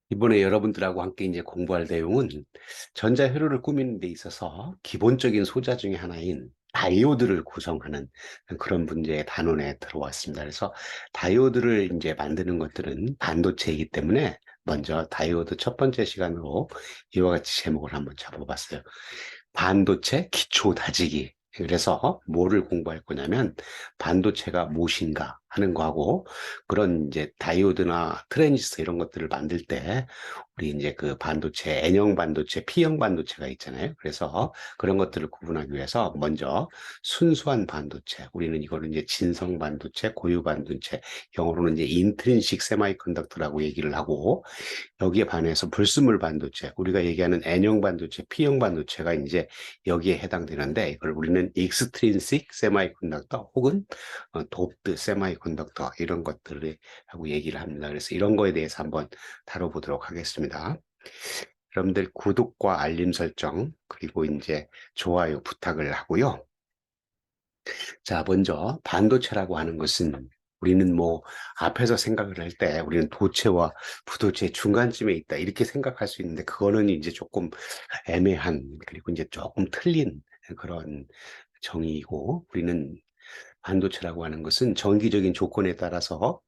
이번에 여러분들하고 함께 이제 공부할 내용은 전자회로를 꾸미는 데 있어서 기본적인 소자 중에 하나인 다이오드를 구성하는 그런 문제의 단원에 들어왔습니다. 그래서 다이오드를 이제 만드는 것들은 반도체이기 때문에 먼저 다이오드 첫 번째 시간으로 이와 같이 제목을 한번 잡아봤어요. 반도체 기초 다지기. 그래서 뭐를 공부할 거냐면 반도체가 무엇인가 하는 거하고 그런 이제 다이오드나 트랜지스터 이런 것들을 만들 때 우리 이제 그 반도체, N형 반도체, P형 반도체가 있잖아요. 그래서 그런 것들을 구분하기 위해서 먼저 순수한 반도체, 우리는 이거를 이제 진성 반도체, 고유 반도체, 영어로는 이제 인트린식 세마이컨덕터라고 얘기를 하고 여기에 반해서 불순물 반도체, 우리가 얘기하는 N형 반도체, P형 반도체가 이제 여기에 해당되는데 이걸 우리는 익스트린식 세마이컨덕터 혹은 돕드 세마이컨덕터 이런 것들을 하고 얘기를 합니다. 그래서 이런 거에 대해서 한번 다뤄보도록 하겠습니다. 여러분들 구독과 알림 설정 그리고 이제 좋아요 부탁을 하고요. 자, 먼저 반도체라고 하는 것은 우리는 뭐 앞에서 생각을 할 때 우리는 도체와 부도체 중간쯤에 있다 이렇게 생각할 수 있는데 그거는 이제 조금 애매한 그리고 이제 조금 틀린 그런 정의이고 우리는 반도체라고 하는 것은 정기적인 조건에 따라서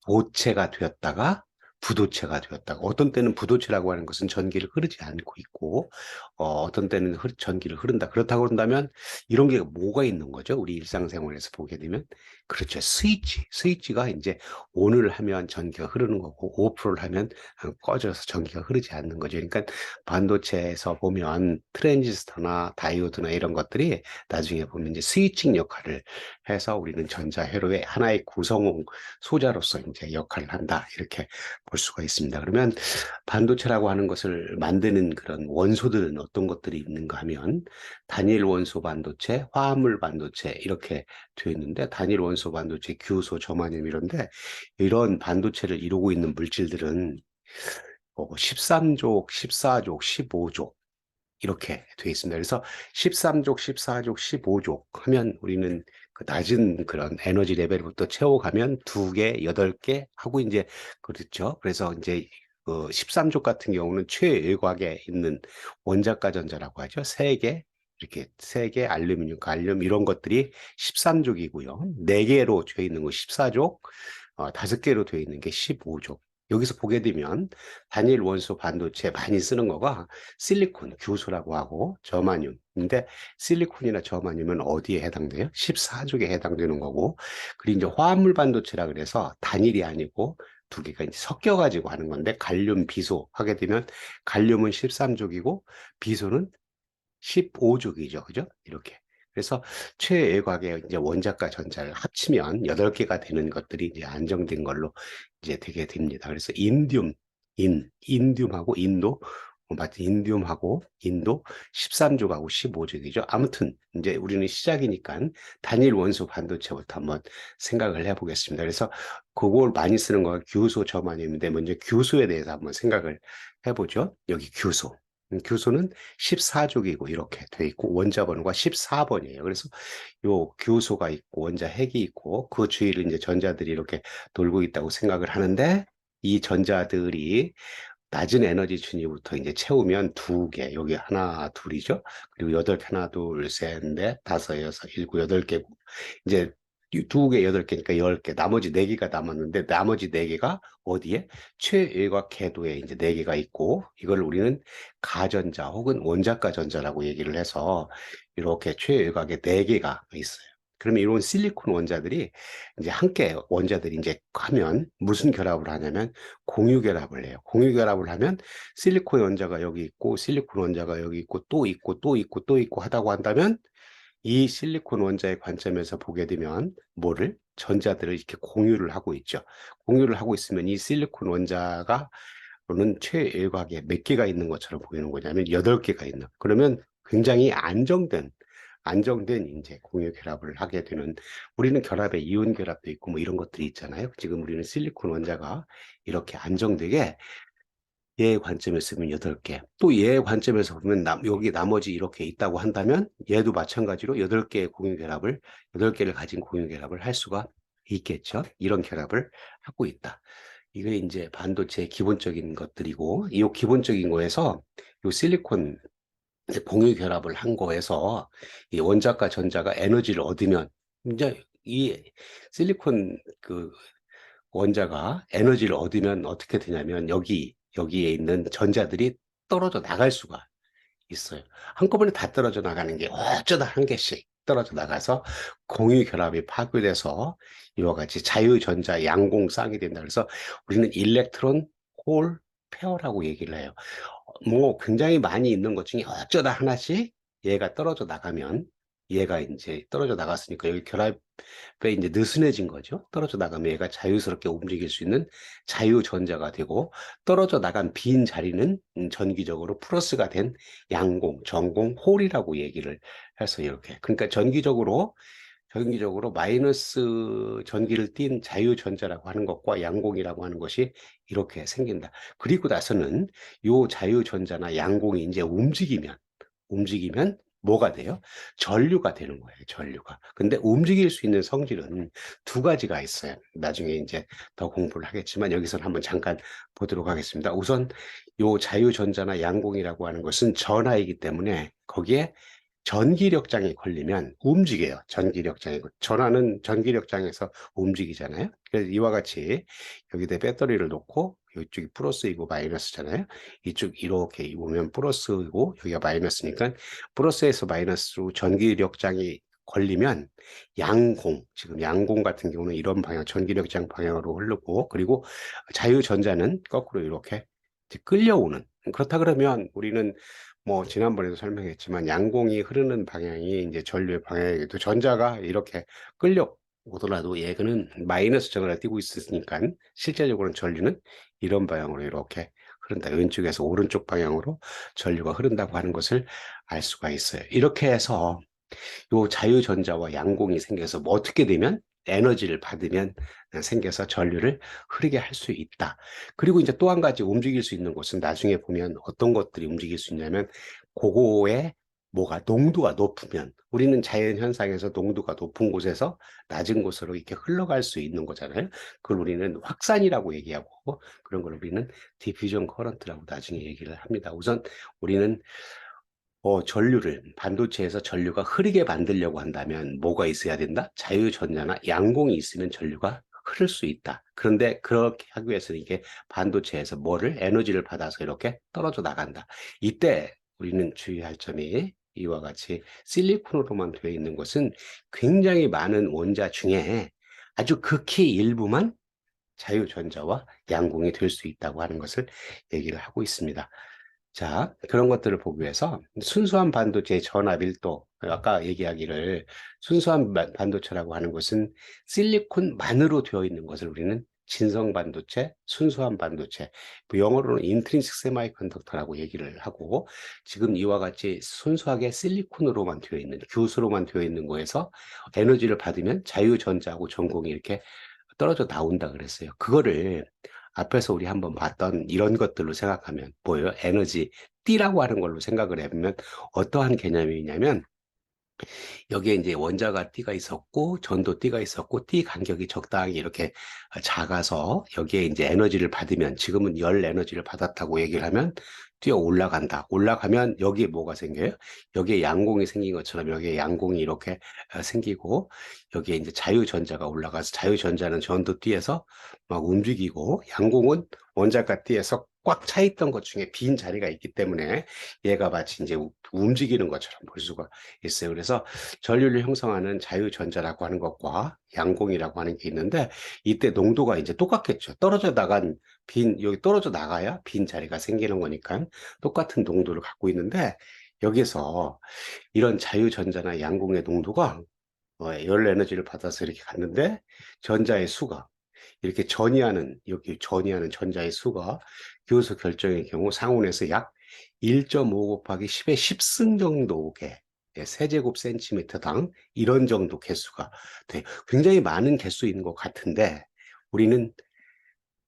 도체가 되었다가 부도체가 되었다가 어떤 때는 부도체라고 하는 것은 전기를 흐르지 않고 있고 어떤 때는 전기를 흐른다. 그렇다고 한다면 이런 게 뭐가 있는 거죠? 우리 일상생활에서 보게 되면 그렇죠. 스위치가 이제 ON을 하면 전기가 흐르는 거고 오프를 하면 꺼져서 전기가 흐르지 않는 거죠. 그러니까 반도체에서 보면 트랜지스터나 다이오드나 이런 것들이 나중에 보면 이제 스위칭 역할을 해서 우리는 전자회로의 하나의 구성 소자로서 이제 역할을 한다. 이렇게 볼 수가 있습니다. 그러면 반도체라고 하는 것을 만드는 그런 원소들은 어떤 것들이 있는가 하면 단일 원소 반도체, 화합물 반도체 이렇게 되어 있는데 단일 원소 반도체, 규소, 저마늄 이런데 이런 반도체를 이루고 있는 물질들은 13족, 14족, 15족 이렇게 되어 있습니다. 그래서 13족, 14족, 15족 하면 우리는 그 낮은 그런 에너지 레벨부터 채워가면 2개, 8개 하고 이제 그렇죠. 그래서 이제 그 13족 같은 경우는 최외곽에 있는 원자가 전자라고 하죠. 3개, 이렇게 3개, 알루미늄, 갈륨 이런 것들이 13족이고요. 4개로 되어 있는 거 14족, 5개로 되어 있는 게 15족. 여기서 보게 되면 단일 원소 반도체 많이 쓰는 거가 실리콘, 규소라고 하고 저마늄. 근데 실리콘이나 저마늄은 어디에 해당돼요? 14족에 해당되는 거고. 그리고 이제 화합물 반도체라 그래서 단일이 아니고 2개가 이제 섞여가지고 하는 건데 갈륨, 비소 하게 되면 갈륨은 13족이고 비소는 15족이죠. 그죠? 이렇게. 그래서 최외곽의 이제 원자과 전자를 합치면 8개가 되는 것들이 이제 안정된 걸로 이제 되게 됩니다. 그래서 인듐하고 인도, 맞죠? 인듐하고 인도 13족하고 15족이죠. 아무튼 이제 우리는 시작이니까 단일 원소 반도체부터 한번 생각을 해보겠습니다. 그래서 그걸 많이 쓰는 거가 규소 저만입니다. 먼저 규소에 대해서 한번 생각을 해보죠. 여기 규소. 교소는 14족이고 이렇게 돼 있고 원자 번호가 14번이에요. 그래서 요 교소가 있고 원자 핵이 있고 그 주위를 이제 전자들이 이렇게 돌고 있다고 생각을 하는데 이 전자들이 낮은 에너지 순위부터 이제 채우면 2개, 여기 하나, 둘이죠. 그리고 8개, 하나, 둘, 셋, 넷, 다섯, 여섯, 일곱, 8개고 이제 2개, 8개니까 10개, 나머지 4개가 남았는데 나머지 4개가 어디에? 최외곽 궤도에 이제 4개가 있고 이걸 우리는 가전자 혹은 원자가 전자라고 얘기를 해서 이렇게 최외곽에 4개가 있어요. 그러면 이런 실리콘 원자들이 이제 함께 원자들이 이제 하면 무슨 결합을 하냐면 공유 결합을 해요. 공유 결합을 하면 실리콘 원자가 여기 있고 실리콘 원자가 여기 있고 또 있고 또 있고 또 있고 하다고 한다면 이 실리콘 원자의 관점에서 보게 되면 뭐를 전자들을 이렇게 공유를 하고 있죠. 공유를 하고 있으면 이 실리콘 원자가 는 최외곽에 몇 개가 있는 것처럼 보이는 거냐면 8개가 있는. 그러면 굉장히 안정된 이제 공유 결합을 하게 되는 우리는 결합에 이온 결합도 있고 뭐 이런 것들이 있잖아요. 지금 우리는 실리콘 원자가 이렇게 안정되게 얘의 관점에서 보면 8개. 또 얘의 관점에서 보면 여기 나머지 이렇게 있다고 한다면 얘도 마찬가지로 8개의 공유 결합을 8개를 가진 공유 결합을 할 수가 있겠죠. 이런 결합을 하고 있다. 이게 이제 반도체의 기본적인 것들이고, 이 기본적인 거에서 이 실리콘 공유 결합을 한 거에서 이 원자과 전자가 에너지를 얻으면 이제 이 실리콘 그 원자가 에너지를 얻으면 어떻게 되냐면 여기에 있는 전자들이 떨어져 나갈 수가 있어요. 한꺼번에 다 떨어져 나가는 게 어쩌다 한 개씩 떨어져 나가서 공유 결합이 파괴돼서 이와 같이 자유전자 양공쌍이 된다. 그래서 우리는 일렉트론 홀 페어라고 얘기를 해요. 뭐 굉장히 많이 있는 것 중에 어쩌다 하나씩 얘가 떨어져 나가면 얘가 이제 떨어져 나갔으니까 여기 결합에 이제 느슨해진 거죠. 떨어져 나가면 얘가 자유스럽게 움직일 수 있는 자유전자가 되고 떨어져 나간 빈 자리는 전기적으로 플러스가 된 양공, 전공, 홀이라고 얘기를 해서 이렇게. 그러니까 전기적으로 마이너스 전기를 띤 자유전자라고 하는 것과 양공이라고 하는 것이 이렇게 생긴다. 그리고 나서는 요 자유전자나 양공이 이제 움직이면 뭐가 돼요? 전류가 되는 거예요, 전류가. 근데 움직일 수 있는 성질은 두 가지가 있어요. 나중에 이제 더 공부를 하겠지만 여기서는 한번 잠깐 보도록 하겠습니다. 우선 요 자유전자나 양공이라고 하는 것은 전하이기 때문에 거기에 전기력장이 걸리면 움직여요. 전기력장이. 전하는 전기력장에서 움직이잖아요. 그래서 이와 같이 여기다 배터리를 놓고 이쪽이 플러스이고 마이너스잖아요. 이쪽 이렇게 보면 플러스이고 여기가 마이너스니까 플러스에서 마이너스로 전기력장이 걸리면 지금 양공 같은 경우는 이런 방향, 전기력장 방향으로 흐르고 그리고 자유전자는 거꾸로 이렇게 끌려오는. 그렇다 그러면 우리는 뭐 지난번에도 설명했지만 양공이 흐르는 방향이 이제 전류의 방향이기도 전자가 이렇게 끌려오더라도 얘는 마이너스 전하를 띄고 있으니까 실제적으로는 전류는 이런 방향으로 이렇게 흐른다. 왼쪽에서 오른쪽 방향으로 전류가 흐른다고 하는 것을 알 수가 있어요. 이렇게 해서 요 자유전자와 양공이 생겨서 뭐 어떻게 되면 에너지를 받으면 생겨서 전류를 흐르게 할 수 있다. 그리고 이제 또 한 가지 움직일 수 있는 곳은 나중에 보면 어떤 것들이 움직일 수 있냐면 그거의 뭐가 농도가 높으면 우리는 자연 현상에서 농도가 높은 곳에서 낮은 곳으로 이렇게 흘러갈 수 있는 거잖아요. 그걸 우리는 확산이라고 얘기하고 그런 걸 우리는 디퓨전 커런트라고 나중에 얘기를 합니다. 우선 우리는 반도체에서 전류가 흐르게 만들려고 한다면 뭐가 있어야 된다? 자유전자나 양공이 있으면 전류가 흐를 수 있다. 그런데 그렇게 하기 위해서는 이게 반도체에서 에너지를 받아서 이렇게 떨어져 나간다. 이때 우리는 주의할 점이 이와 같이 실리콘으로만 되어 있는 것은 굉장히 많은 원자 중에 아주 극히 일부만 자유전자와 양공이 될 수 있다고 하는 것을 얘기를 하고 있습니다. 자, 그런 것들을 보기 위해서 순수한 반도체의 전압 1도, 아까 얘기하기를 순수한 반도체라고 하는 것은 실리콘만으로 되어 있는 것을 우리는 진성 반도체, 순수한 반도체, 뭐 영어로는 인트린식 세마이컨덕터라고 얘기를 하고 지금 이와 같이 순수하게 실리콘으로만 되어 있는, 교수로만 되어 있는 거에서 에너지를 받으면 자유전자하고 전공이 이렇게 떨어져 나온다 그랬어요. 그거를 앞에서 우리 한번 봤던 이런 것들로 생각하면 뭐예요? 에너지 띠라고 하는 걸로 생각을 해보면 어떠한 개념이냐면 여기에 이제 원자가 띠가 있었고 전도 띠가 있었고 띠 간격이 적당히 이렇게 작아서 여기에 이제 에너지를 받으면 지금은 열 에너지를 받았다고 얘기를 하면 뛰어 올라간다. 올라가면 여기에 뭐가 생겨요? 여기에 양공이 생긴 것처럼 여기에 양공이 이렇게 생기고 여기에 이제 자유전자가 올라가서 자유전자는 전도 띠에서 막 움직이고 양공은 원자가 띠에서 꽉 차 있던 것 중에 빈 자리가 있기 때문에 얘가 마치 이제 움직이는 것처럼 볼 수가 있어요. 그래서 전류를 형성하는 자유전자라고 하는 것과 양공이라고 하는 게 있는데 이때 농도가 이제 똑같겠죠. 여기 떨어져 나가야 빈 자리가 생기는 거니까 똑같은 농도를 갖고 있는데 여기서 이런 자유전자나 양공의 농도가 열 에너지를 받아서 이렇게 갔는데 전자의 수가 여기 전이하는 전자의 수가 교수 결정의 경우 상온에서 약 1.5 곱하기 10의 10승 정도 세제곱 센티미터당 이런 정도 개수가 돼. 굉장히 많은 개수인 것 같은데 우리는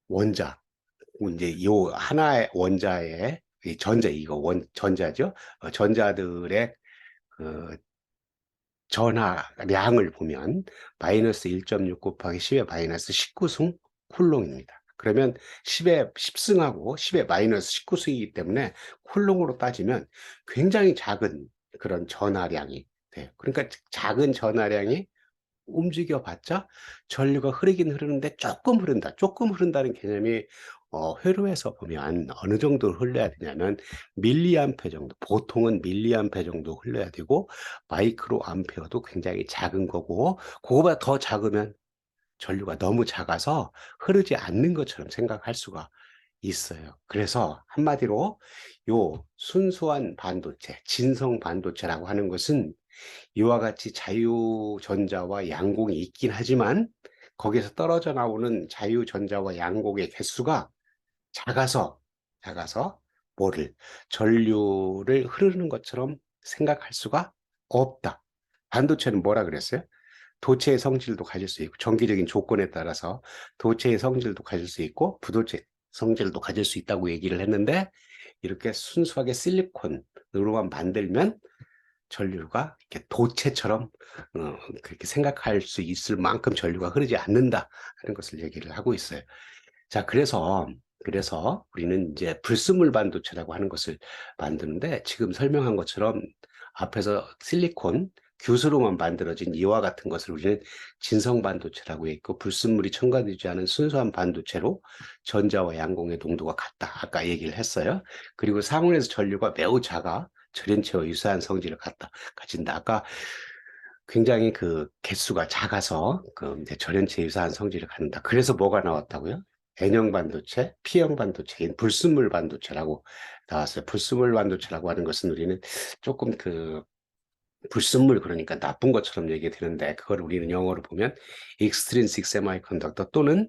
원자, 이제 요 하나의 원자의 전자죠. 전자들의 그 전하량을 보면 마이너스 1.6 곱하기 10의 마이너스 19승 쿨롱입니다. 그러면 10에 10승하고 10에 마이너스 19승이기 때문에 쿨롱으로 따지면 굉장히 작은 그런 전하량이 돼요. 그러니까 작은 전하량이 움직여봤자 전류가 흐르긴 흐르는데 조금 흐른다. 조금 흐른다는 개념이 회로에서 보면 어느 정도 흘러야 되냐면 밀리암페 정도, 보통은 밀리암페 정도 흘러야 되고 마이크로 암페어도 굉장히 작은 거고 그거보다 더 작으면 전류가 너무 작아서 흐르지 않는 것처럼 생각할 수가 있어요. 그래서 한마디로 요 순수한 반도체, 진성 반도체라고 하는 것은 이와 같이 자유전자와 양공이 있긴 하지만 거기서 떨어져 나오는 자유전자와 양공의 개수가 작아서 작아서 뭐를 전류를 흐르는 것처럼 생각할 수가 없다. 반도체는 뭐라 그랬어요? 도체의 성질도 가질 수 있고 정기적인 조건에 따라서 도체의 성질도 가질 수 있고 부도체 성질도 가질 수 있다고 얘기를 했는데 이렇게 순수하게 실리콘으로만 만들면 전류가 이렇게 도체처럼 그렇게 생각할 수 있을 만큼 전류가 흐르지 않는다 하는 것을 얘기를 하고 있어요. 자, 그래서 우리는 이제 불순물 반도체라고 하는 것을 만드는데 지금 설명한 것처럼 앞에서 실리콘, 규스로만 만들어진 이와 같은 것을 우리는 진성 반도체라고 했고 불순물이 첨가되지 않은 순수한 반도체로 전자와 양공의 농도가 같다. 아까 얘기를 했어요. 그리고 상온에서 전류가 매우 작아 절연체와 유사한 성질을 가진다. 아까 굉장히 그 개수가 작아서 그 이제 절연체 유사한 성질을 갖는다. 그래서 뭐가 나왔다고요? N형 반도체, P형 반도체인 불순물 반도체라고 나왔어요. 불순물 반도체라고 하는 것은 우리는 조금 그 불순물 그러니까 나쁜 것처럼 얘기되는데 그걸 우리는 영어로 보면 extrinsic semiconductor 또는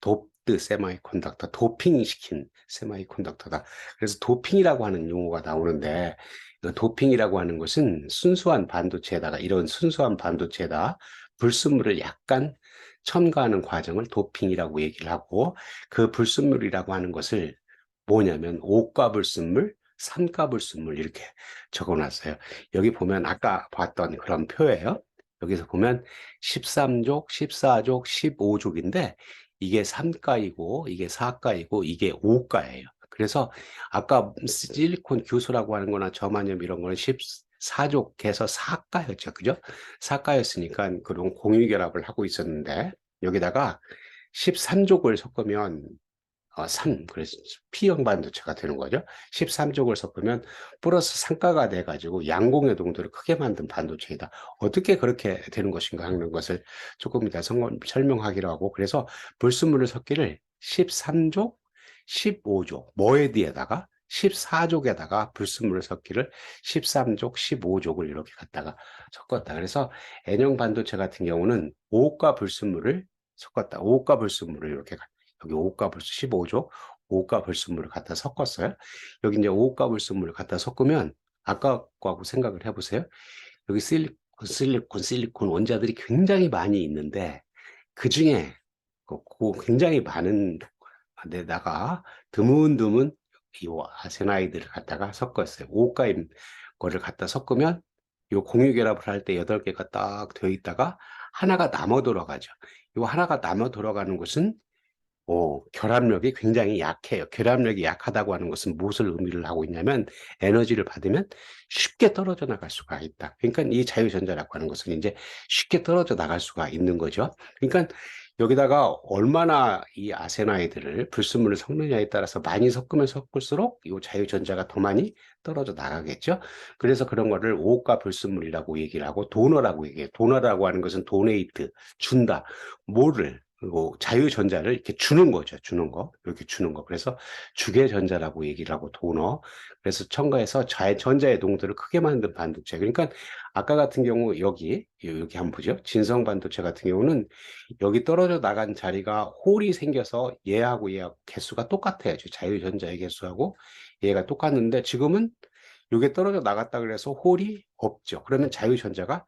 doped semiconductor, 도핑시킨 세마이컨덕터다. 그래서 도핑이라고 하는 용어가 나오는데 그 도핑이라고 하는 것은 순수한 반도체에다가 이런 순수한 반도체에다 불순물을 약간 첨가하는 과정을 도핑이라고 얘기를 하고 그 불순물이라고 하는 것을 뭐냐면 오가 불순물, 삼가 불순물 이렇게 적어놨어요. 여기 보면 아까 봤던 그런 표예요. 여기서 보면 13족, 14족, 15족인데 이게 3가이고 이게 4가이고 이게 5가예요. 그래서 아까 실리콘 교수라고 하는 거나 저만염 이런 거는 14족해서 4가였죠. 그죠? 4가였으니까 그런 공유결합을 하고 있었는데 여기다가 13족을 섞으면 3, 그래서 P형 반도체가 되는 거죠. 13족을 섞으면 플러스 3가가 돼가지고 양공의 동도를 크게 만든 반도체이다. 어떻게 그렇게 되는 것인가 하는 것을 조금 이따 설명하기로 하고, 그래서 불순물을 섞기를 13족, 15족, 뭐에 뒤에다가 14족에다가 불순물을 섞기를 13족, 15족을 이렇게 갖다가 섞었다. 그래서 N형 반도체 같은 경우는 5가 불순물을 섞었다. 5가 불순물을 이렇게 여기 5가 불순 15조 5가 불순물을 갖다 섞었어요. 여기 이제 5가 불순물을 갖다 섞으면 아까 거하고 생각을 해보세요. 여기 실리콘 원자들이 굉장히 많이 있는데 그 중에 굉장히 많은 데다가 드문드문 이 아세나이드를 갖다가 섞었어요. 5가인 거를 갖다 섞으면 요 공유결합을 할 때 8개가 딱 되어 있다가 하나가 남아 돌아가죠. 요 하나가 남아 돌아가는 것은 결합력이 굉장히 약해요. 결합력이 약하다고 하는 것은 무엇을 의미를 하고 있냐면 에너지를 받으면 쉽게 떨어져 나갈 수가 있다. 그러니까 이 자유전자라고 하는 것은 이제 쉽게 떨어져 나갈 수가 있는 거죠. 그러니까 여기다가 얼마나 이 아세나이드를 불순물을 섞느냐에 따라서 많이 섞으면 섞을수록 이 자유전자가 더 많이 떨어져 나가겠죠. 그래서 그런 거를 오가 불순물이라고 얘기를 하고 도너라고 얘기해요. 도너라고 하는 것은 도네이트, 준다. 뭐를 그리고 자유전자를 이렇게 주는 거죠. 주는 거. 이렇게 주는 거. 그래서 주계전자라고 얘기를 하고 도너. 그래서 첨가해서 전자의 농도를 크게 만든 반도체. 그러니까 아까 같은 경우 여기 한번 보죠. 진성 반도체 같은 경우는 여기 떨어져 나간 자리가 홀이 생겨서 얘하고 개수가 똑같아요. 자유전자의 개수하고 얘가 똑같는데 지금은 이게 떨어져 나갔다 그래서 홀이 없죠. 그러면 자유전자가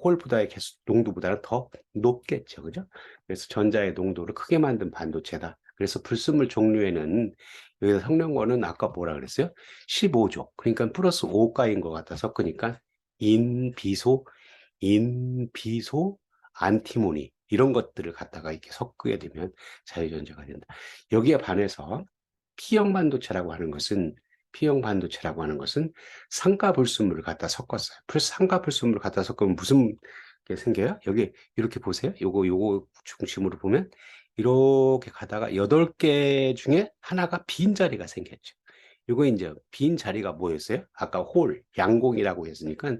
홀보다의 개수, 농도보다는 더 높겠죠. 그죠? 그래서 전자의 농도를 크게 만든 반도체다. 그래서 불순물 종류에는 여기서 섞는 아까 뭐라 그랬어요? 15족. 그러니까 플러스 5가인 것 같아 섞으니까 인비소, 안티모니 이런 것들을 갖다가 이렇게 섞게 되면 자유전자가 된다. 여기에 반해서 P형 반도체라고 하는 것은 P형 반도체라고 하는 것은 상가불순물을 갖다 섞었어요. 플러스 상가불순물을 갖다 섞으면 무슨 게 생겨요? 여기 이렇게 보세요. 요거 중심으로 보면 이렇게 가다가 8개 중에 하나가 빈 자리가 생겼죠. 이거 이제 빈 자리가 뭐였어요? 아까 홀, 양공이라고 했으니까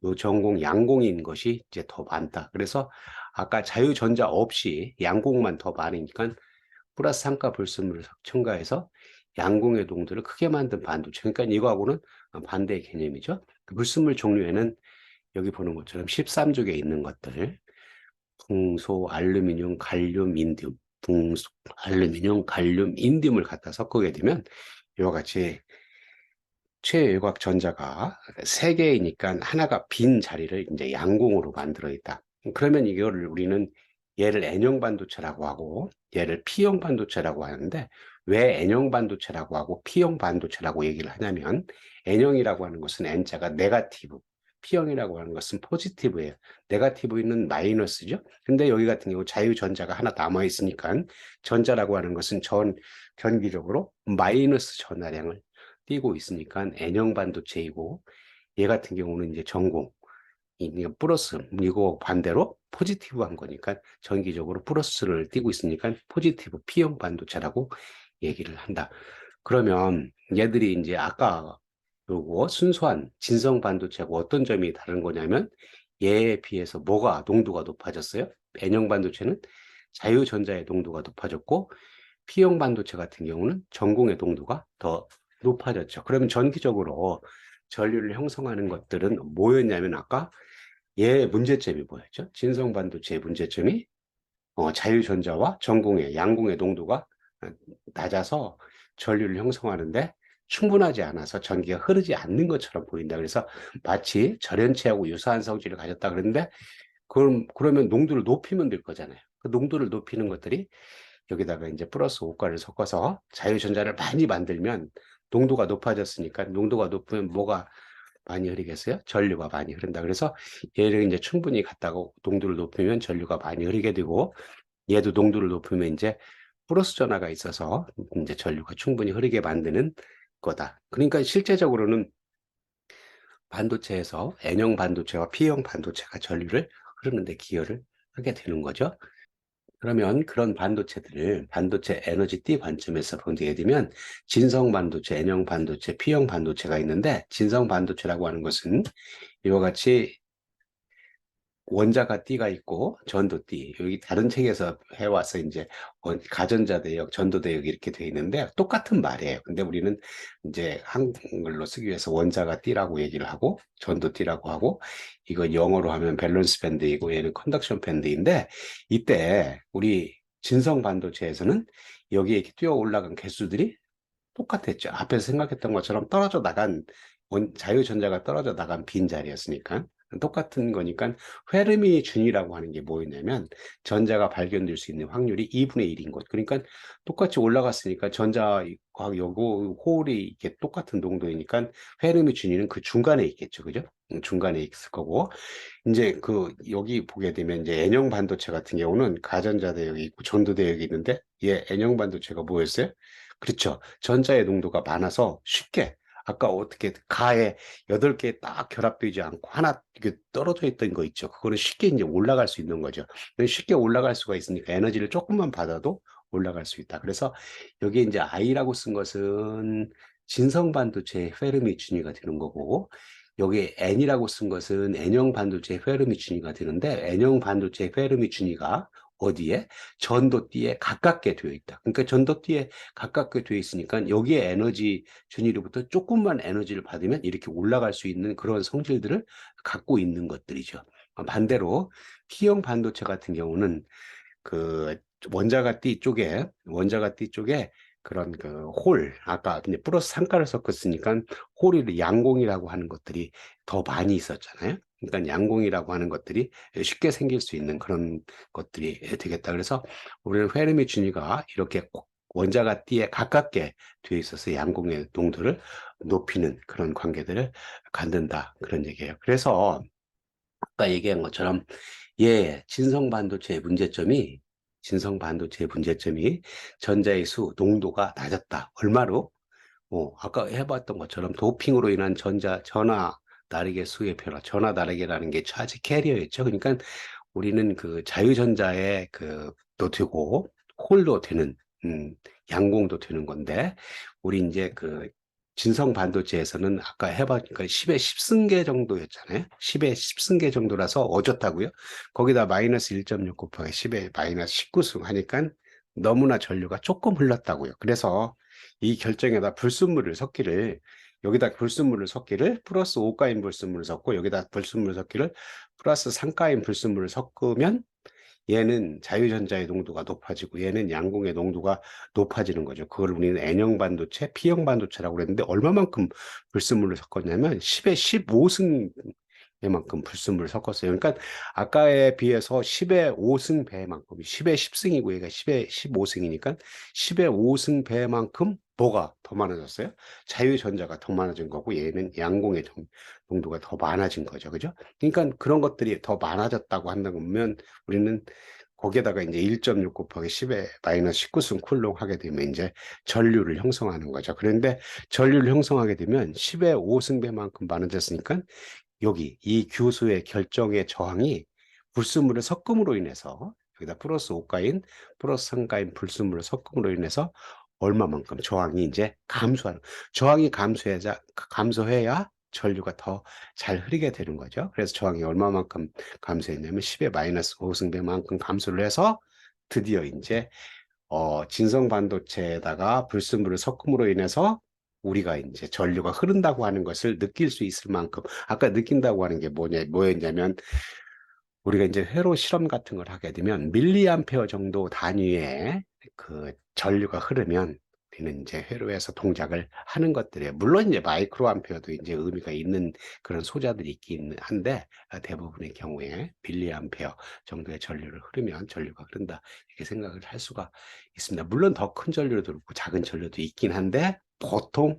요 전공 양공인 것이 이제 더 많다. 그래서 아까 자유전자 없이 양공만 더 많으니까 플러스 상가 불순물을 첨가해서 양공의 농도를 크게 만든 반도체. 그러니까 이거하고는 반대의 개념이죠. 그 불순물 종류에는 여기 보는 것처럼 13쪽에 있는 것들, 붕소, 알루미늄, 갈륨, 인디움, 붕소, 알루미늄, 갈륨, 인디움을 갖다 섞게 되면 이와 같이 최외곽 전자가 3개이니까 하나가 빈 자리를 이제 양공으로 만들어 있다. 그러면 이거를 우리는 얘를 N형 반도체라고 하고 얘를 P형 반도체라고 하는데 왜 N형 반도체라고 하고 P형 반도체라고 얘기를 하냐면 N형이라고 하는 것은 N자가 네거티브, P형이라고 하는 것은 포지티브예요. 네거티브는 마이너스죠. 근데 여기 같은 경우 자유전자가 하나 남아 있으니까 전자라고 하는 것은 전기적으로 마이너스 전하량을 띄고 있으니까 N형 반도체이고 얘 같은 경우는 이제 전공 이거 플러스 이거 반대로 포지티브한 거니까 전기적으로 플러스를 띄고 있으니까 포지티브 P형 반도체라고 얘기를 한다. 그러면 얘들이 이제 아까 요거 순수한 진성 반도체하고 어떤 점이 다른 거냐면 얘에 비해서 뭐가 농도가 높아졌어요? N형 반도체는 자유전자의 농도가 높아졌고 P형 반도체 같은 경우는 전공의 농도가 더 높아졌죠. 그러면 전기적으로 전류를 형성하는 것들은 뭐였냐면 아까 얘 문제점이 뭐였죠? 진성 반도체의 문제점이 자유전자와 전공의 양공의 농도가 낮아서 전류를 형성하는데 충분하지 않아서 전기가 흐르지 않는 것처럼 보인다. 그래서 마치 절연체하고 유사한 성질을 가졌다 그러는데 그러면 농도를 높이면 될 거잖아요. 그 농도를 높이는 것들이 여기다가 이제 플러스 오가를 섞어서 자유전자를 많이 만들면 농도가 높아졌으니까 농도가 높으면 뭐가 많이 흐르겠어요? 전류가 많이 흐른다. 그래서 얘를 이제 충분히 갖다가 농도를 높이면 전류가 많이 흐르게 되고 얘도 농도를 높이면 이제 플러스 전하가 있어서 이제 전류가 충분히 흐르게 만드는 거다. 그러니까 실제적으로는 반도체에서 N형 반도체와 P형 반도체가 전류를 흐르는데 기여를 하게 되는 거죠. 그러면 그런 반도체들을 반도체 에너지 띠 관점에서 보게 되면 진성 반도체, N형 반도체, P형 반도체가 있는데 진성 반도체라고 하는 것은 이와 같이 원자가 띠가 있고 전도 띠 여기 다른 책에서 해와서 이제 가전자 대역, 전도 대역 이렇게 돼 있는데 똑같은 말이에요. 근데 우리는 이제 한글로 쓰기 위해서 원자가 띠라고 얘기를 하고 전도 띠라고 하고 이거 영어로 하면 밸런스 밴드이고 얘는 컨덕션 밴드인데 이때 우리 진성 반도체에서는 여기에 이렇게 뛰어 올라간 개수들이 똑같았죠. 앞에서 생각했던 것처럼 떨어져 나간 자유전자가 떨어져 나간 빈자리였으니까 똑같은 거니까 회르미 준이라고 하는 게 뭐였냐면 전자가 발견될 수 있는 확률이 2분의 1인 것. 그러니까 똑같이 올라갔으니까 전자하고 요거 홀이 이렇게 똑같은 농도이니까 회르미 준이는 그 중간에 있겠죠. 그죠? 중간에 있을 거고 이제 그 여기 보게 되면 이제 N형 반도체 같은 경우는 가전자 대역이 있고 전도 대역이 있는데 얘 N형 반도체가 뭐였어요? 그렇죠. 전자의 농도가 많아서 쉽게 아까 어떻게 가에 8개 딱 결합되지 않고 하나 이게 떨어져 있던 거 있죠. 그거는 쉽게 이제 올라갈 수 있는 거죠. 쉽게 올라갈 수가 있으니까 에너지를 조금만 받아도 올라갈 수 있다. 그래서 여기에 이제 I라고 쓴 것은 진성 반도체의 페르미 준위가 되는 거고 여기에 N이라고 쓴 것은 N형 반도체의 페르미 준위가 되는데 N형 반도체의 페르미 준위가 어디에? 전도띠에 가깝게 되어 있다. 그러니까 전도띠에 가깝게 되어 있으니까 여기에 에너지 준위로부터 조금만 에너지를 받으면 이렇게 올라갈 수 있는 그런 성질들을 갖고 있는 것들이죠. 반대로 P형 반도체 같은 경우는 그 원자가 띠 쪽에 그런 그 아까 근데 플러스 상가를 섞었으니까 홀이 양공이라고 하는 것들이 더 많이 있었잖아요. 그러니까 양공이라고 하는 것들이 쉽게 생길 수 있는 그런 것들이 되겠다. 그래서 우리는 페르미 준위가 이렇게 원자가 띠에 가깝게 되어 있어서 양공의 농도를 높이는 그런 관계들을 갖는다. 그런 얘기예요. 그래서 아까 얘기한 것처럼 예, 진성 반도체의 문제점이 전자의 수 농도가 낮았다. 얼마로? 아까 해봤던 것처럼 도핑으로 인한 전화 나르게 수의 변화, 전화 나르게라는 게 차지 캐리어였죠. 그러니까 우리는 그 자유전자의 도 되고 홀도 되는 양공도 되는 건데 우리 이제 그 진성 반도체에서는 아까 해봤니까 10의 10승계 정도였잖아요. 10의 10승계 정도라서 어졌다고요. 거기다 마이너스 1.6 곱하기 10의 마이너스 19승 하니까 너무나 전류가 조금 흘렀다고요. 그래서 이 결정에다 불순물을 섞기를 여기다 불순물을 섞기를 플러스 5가인 불순물을 섞고 여기다 불순물 섞기를 플러스 3가인 불순물을 섞으면 얘는 자유전자의 농도가 높아지고 얘는 양공의 농도가 높아지는 거죠. 그걸 우리는 N형 반도체, P형 반도체라고 그랬는데 얼마만큼 불순물을 섞었냐면 10의 15승 배만큼 불순물을 섞었어요. 그러니까 아까에 비해서 10의 5승 배만큼, 10의 10승이고 얘가 10의 15승이니까 10의 5승 배만큼 뭐가 더 많아졌어요? 자유전자가 더 많아진 거고 얘는 양공의 농도가 더 많아진 거죠. 그죠? 그러니까 그런 것들이 더 많아졌다고 한다면 우리는 거기에다가 이제 1.6 곱하기 10의 마이너스 19승 쿨롱 하게 되면 이제 전류를 형성하는 거죠. 그런데 전류를 형성하게 되면 10의 5승배만큼 많아졌으니까 여기 이 규수의 결정의 저항이 불순물을 섞음으로 인해서 여기다 플러스 5가인 플러스 3가인 불순물을 섞음으로 인해서 얼마만큼 저항이 이제 저항이 감소해야 전류가 더 잘 흐르게 되는 거죠. 그래서 저항이 얼마만큼 감소했냐면 10의 마이너스 5승배만큼 감소를 해서 드디어 이제 진성 반도체에다가 불순물을 섞음으로 인해서 우리가 이제 전류가 흐른다고 하는 것을 느낄 수 있을 만큼 아까 느낀다고 하는 게 뭐였냐면 우리가 이제 회로 실험 같은 걸 하게 되면 밀리암페어 정도 단위의 그 전류가 흐르면 우리는 이제 회로에서 동작을 하는 것들이에요. 물론 이제 마이크로 암페어도 이제 의미가 있는 그런 소자들이 있긴 한데 대부분의 경우에 밀리암페어 정도의 전류를 흐르면 전류가 흐른다 이렇게 생각을 할 수가 있습니다. 물론 더 큰 전류도 있고 작은 전류도 있긴 한데 보통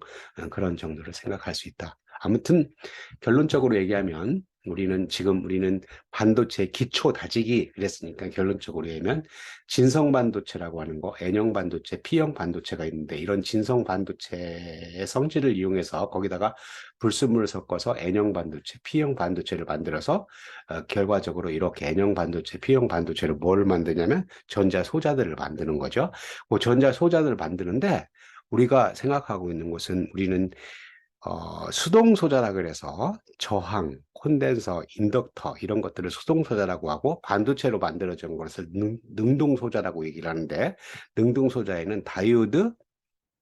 그런 정도를 생각할 수 있다. 아무튼 결론적으로 얘기하면 우리는 반도체 기초 다지기 그랬으니까 결론적으로 얘기하면 진성 반도체라고 하는 거, N형 반도체, P형 반도체가 있는데 이런 진성 반도체의 성질을 이용해서 거기다가 불순물을 섞어서 N형 반도체, P형 반도체를 만들어서 결과적으로 이렇게 N형 반도체, P형 반도체를 뭘 만드냐면 전자 소자들을 만드는 거죠. 그 전자 소자들을 만드는데 우리가 생각하고 있는 것은 우리는 수동소자라 그래서 저항, 콘덴서, 인덕터 이런 것들을 수동소자라고 하고 반도체로 만들어진 것을 능동소자라고 얘기를 하는데 능동소자에는 다이오드,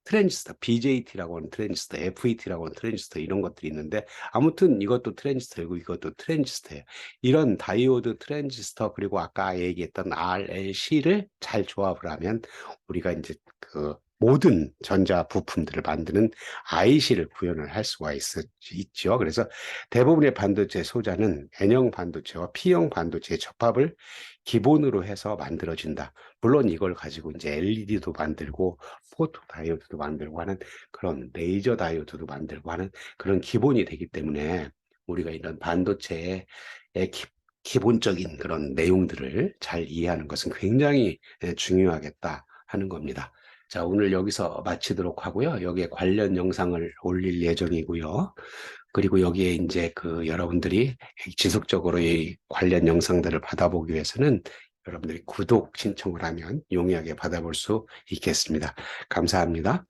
트랜지스터, BJT라고 하는 트랜지스터, FET라고 하는 트랜지스터 이런 것들이 있는데 아무튼 이것도 트랜지스터이고 이것도 트랜지스터예요. 이런 다이오드, 트랜지스터 그리고 아까 얘기했던 RLC를 잘 조합을 하면 우리가 이제 그 모든 전자 부품들을 만드는 IC를 구현을 할 수가 있죠. 그래서 대부분의 반도체 소자는 N형 반도체와 P형 반도체의 접합을 기본으로 해서 만들어진다. 물론 이걸 가지고 이제 LED도 만들고 포토 다이오드도 만들고 하는 그런 레이저 다이오드도 만들고 하는 그런 기본이 되기 때문에 우리가 이런 반도체의 기본적인 그런 내용들을 잘 이해하는 것은 굉장히 중요하겠다 하는 겁니다. 자, 오늘 여기서 마치도록 하고요. 여기에 관련 영상을 올릴 예정이고요. 그리고 여기에 이제 여러분들이 지속적으로 이 관련 영상들을 받아보기 위해서는 여러분들이 구독 신청을 하면 용이하게 받아볼 수 있겠습니다. 감사합니다.